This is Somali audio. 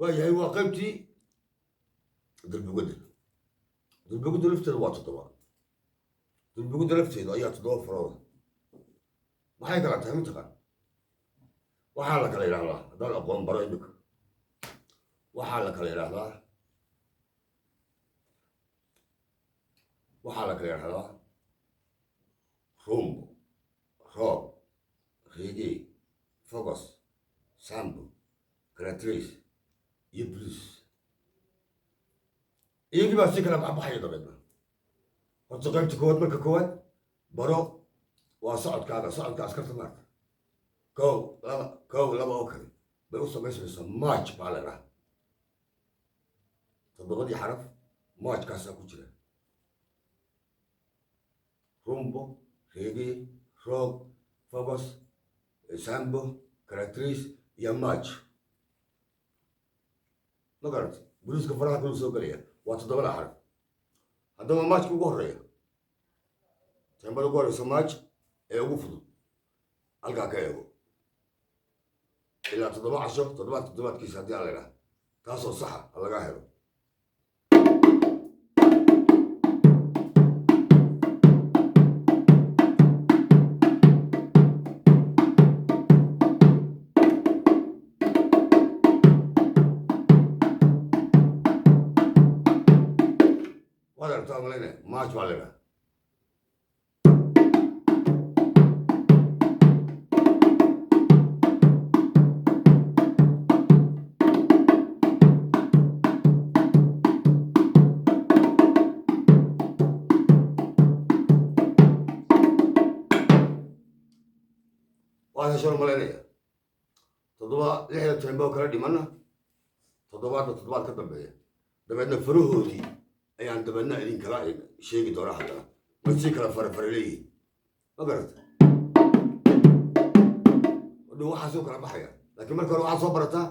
waayahay waa qaybtii dulbugudda lafteeda waa 7 dulbugudda lafteeda ayaa 7 farooda maxay kala tahay mataqaan waxaa la kala yidhaahdaa haddaan aqoon baro imika waxaa la kala yidhaahdaa rumbo roob reggae focus sambo caratrice iyo blues iyagii baa si kala baxbaxaya dabeedna horta qaybta koowaad marka koowaad baro waa socodkaaga socodka askarta maarta kow laba oo kale bay u samaysanaysaa march baa la dhaha 7 xaraf marchkaasaa ku jira rumbo reggae rock focus sambo caratrice iyo march ma garata buluuska faraha kulu soo gelaya waa 7 xaraf haddaba marchka ugu horeeya tembada ugu horeysa march ee ugu fudud halkaa ka eego ilaa 7 casho toddobaadkiisa haddii aan la idhaha taasoo saxa ha lagaa helo waad aragtaa malayne march baa la idhaha waad heshoon malaynaya 6 tembo kala dhimanna 7 ka dambeeya dabeedna farahoodii ayaan dabeedna idin kala sheegi doonaa haddana ma sii kala farafare leeyihin ma garata hadhow waxaa soo kala baxaya laakiin marka hore waxaad soo barataa